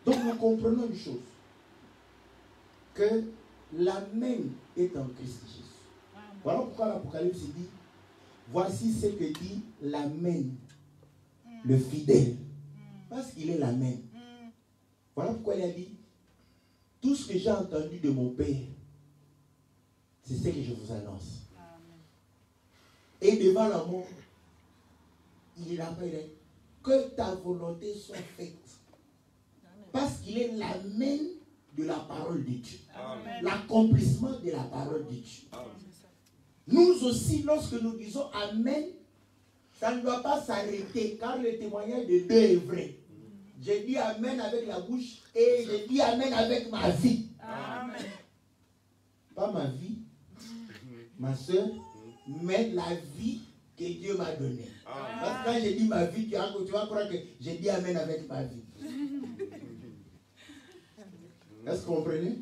Donc, nous comprenons une chose. Que l'amen est en Christ Jésus. Voilà pourquoi l'Apocalypse dit, voici ce que dit l'amen, le fidèle. Parce qu'il est l'amen. Voilà pourquoi il a dit, tout ce que j'ai entendu de mon Père, c'est ce que je vous annonce. Et devant la mort, il n'a pas dit, que ta volonté soit faite. Parce qu'il est l'amen de la parole de Dieu. L'accomplissement de la parole de Dieu. Amen. Nous aussi, lorsque nous disons Amen, ça ne doit pas s'arrêter, car le témoignage de Dieu est vrai. J'ai dit Amen avec la bouche et j'ai dit Amen avec ma vie. Amen. Pas ma vie, ma soeur, mais la vie que Dieu m'a donnée. Parce que quand j'ai dit ma vie, tu vas croire que j'ai dit Amen avec ma vie. Est-ce que vous comprenez?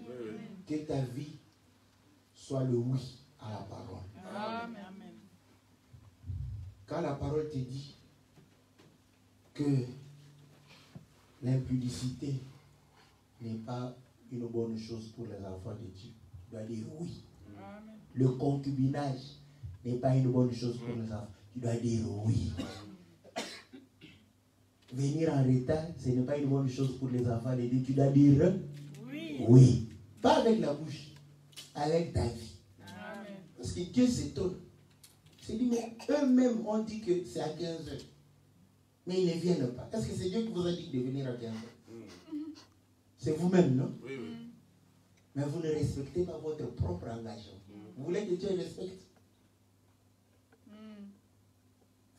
Que ta vie soit le oui à la parole. Amen. Quand la parole te dit que l'impudicité n'est pas une bonne chose pour les enfants de Dieu, tu dois dire oui. Amen. Le concubinage n'est pas une bonne chose pour les enfants, tu dois dire oui. Venir en retard, ce n'est pas une bonne chose pour les enfants de Dieu, tu dois dire Oui. oui. Pas avec la bouche, avec ta vie. Amen. Parce que Dieu s'étonne. C'est dit, mais eux-mêmes ont dit que c'est à 15 heures. Mais ils ne viennent pas. Est-ce que c'est Dieu qui vous a dit de venir à 15 heures? C'est vous-même, non? Oui, oui. Mais vous ne respectez pas votre propre engagement. Vous voulez que Dieu respecte?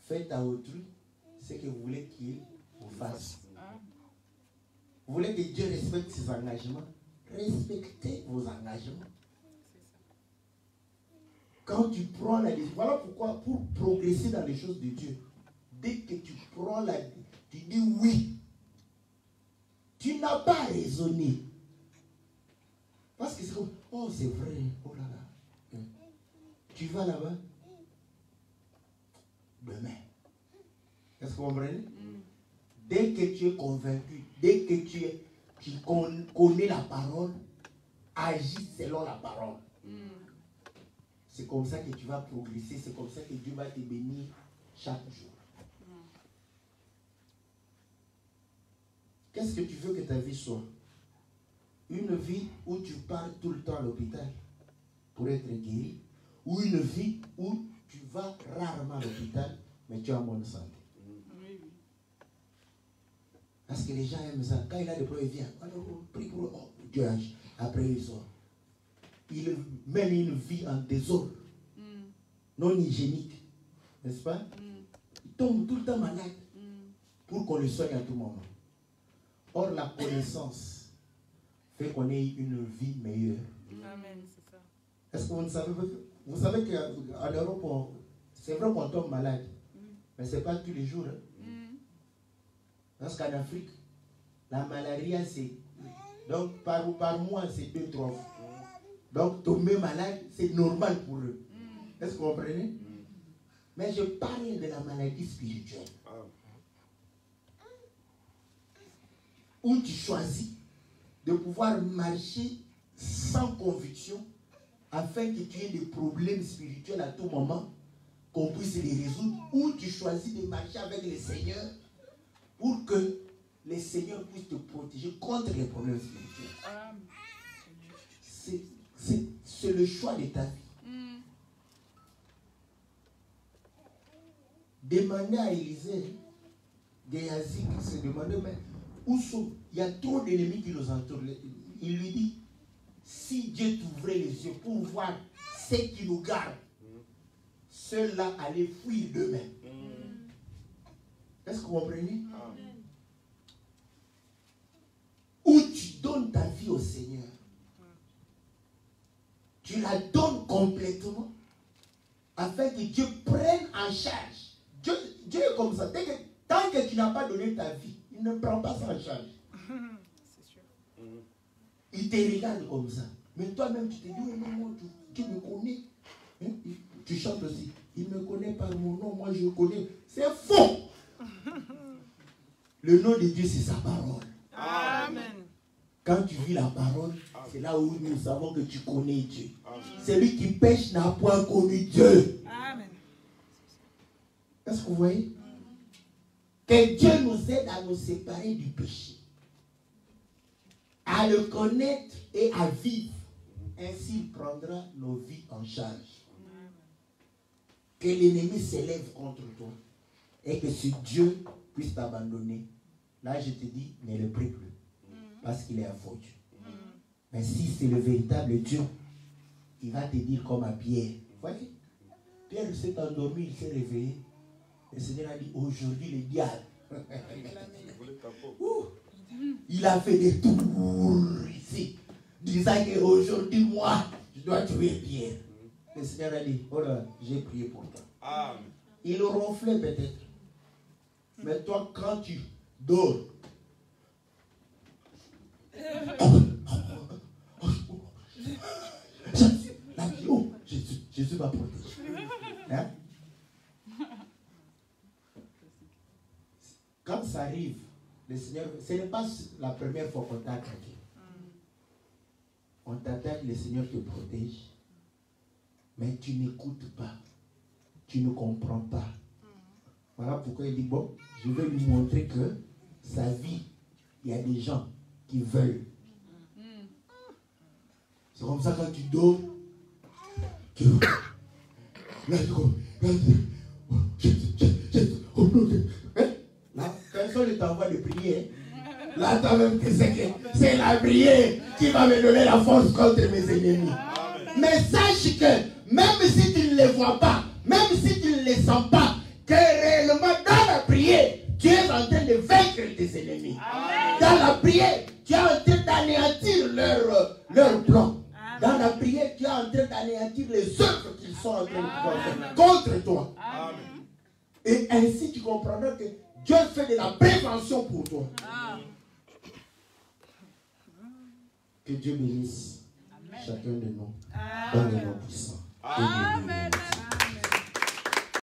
Faites à autrui ce que vous voulez qu'il vous fasse. Vous voulez que Dieu respecte ses engagements? Respectez vos engagements. Quand tu prends la décision, voilà pourquoi, pour progresser dans les choses de Dieu, dès que tu prends la décision, tu dis oui, tu n'as pas raisonné. Parce que c'est comme, oh c'est vrai, oh là là. Tu vas là-bas demain. Est-ce que vous comprenez? Dès que tu es convaincu, dès que tu connais la parole, agis selon la parole. C'est comme ça que tu vas progresser, c'est comme ça que Dieu va te bénir chaque jour. Qu'est-ce que tu veux que ta vie soit? Une vie où tu pars tout le temps à l'hôpital pour être guéri, ou une vie où tu vas rarement à l'hôpital, mais tu es en bonne santé. Parce que les gens aiment ça. Quand il a des problèmes, il vient. Alors, prie pour eux. Oh, Dieu agit. Après, il sort. Il mène une vie en désordre, non hygiénique, n'est-ce pas? Il tombe tout le temps malade pour qu'on le soigne à tout moment. Or, la connaissance fait qu'on ait une vie meilleure. Amen, c'est ça. Est-ce que vous ne savez pas? Vous savez qu'en Europe, c'est vrai qu'on tombe malade, mais ce n'est pas tous les jours. Parce qu'en Afrique, la malaria, c'est... Donc, par mois, c'est 2-3 fois. Donc, tomber malade, c'est normal pour eux. Est-ce que vous comprenez? Mais je parle de la maladie spirituelle. Où tu choisis de pouvoir marcher sans conviction afin que tu aies des problèmes spirituels à tout moment, qu'on puisse les résoudre. Ou tu choisis de marcher avec le Seigneur pour que le Seigneur puisse te protéger contre les problèmes spirituels. C'est le choix de ta vie. Demandez à Élisée, Géasi qui se demandait, mais où sont? Il y a trop d'ennemis qui nous entourent. Il lui dit, si Dieu t'ouvrait les yeux pour voir ce qui nous garde, ceux-là allaient fuir d'eux-mêmes. Est-ce que vous comprenez? Où tu donnes ta vie au Seigneur, tu la donnes complètement afin que Dieu prenne en charge. Dieu est comme ça. Tant que tu n'as pas donné ta vie, il ne prend pas ça en charge. C'est sûr. Il te regarde comme ça. Mais toi-même, tu te dis, oh, non, Dieu me connaît. Hein? Tu chantes aussi. Il me connaît par mon nom, moi je connais. C'est faux. Le nom de Dieu, c'est sa parole. Amen. Quand tu vis la parole, c'est là où nous savons que tu connais Dieu. Celui qui pêche n'a point connu Dieu. Amen. Est-ce que vous voyez? Que Dieu nous aide à nous séparer du péché, à le connaître et à vivre. Ainsi, il prendra nos vies en charge. Que l'ennemi s'élève contre toi et que ce Dieu puisse t'abandonner. Là, je te dis, ne le prie plus. Parce qu'il est un faux Dieu. Mais si c'est le véritable Dieu, il va te dire comme à Pierre. Vous voyez? Pierre s'est endormi, il s'est réveillé. Le Seigneur a dit, aujourd'hui le diable Ouh. Il a fait des tours ici, disant qu'aujourd'hui, moi, je dois tuer Pierre. Le Seigneur a dit, oh là, j'ai prié pour toi. Amen. Il ronflait peut-être. Mais toi, quand tu dors, Jésus va protéger. Hein? Quand ça arrive, le Seigneur, ce n'est pas la première fois qu'on t'a attaqué. On t'attaque, le Seigneur te protège. Mais tu n'écoutes pas. Tu ne comprends pas. Voilà pourquoi il dit, bon, je vais lui montrer que sa vie, il y a des gens qui veulent. C'est comme ça quand tu dors, là, personne ne t'envoie de prier. Là, toi-même, tu sais que c'est la prière qui va me donner la force contre mes ennemis. Mais sache que même si tu ne les vois pas, même si tu ne les sens pas, que réellement dans la prière, tu es en train de vaincre tes ennemis. Amen. Dans la prière, tu es en train d'anéantir leur plan. Dans la prière, tu es en train d'anéantir les œuvres qu'ils sont en train de faire contre toi. Amen. Et ainsi, tu comprendras que Dieu fait de la prévention pour toi. Amen. Que Dieu bénisse chacun de nous dans le nom puissant. Amen.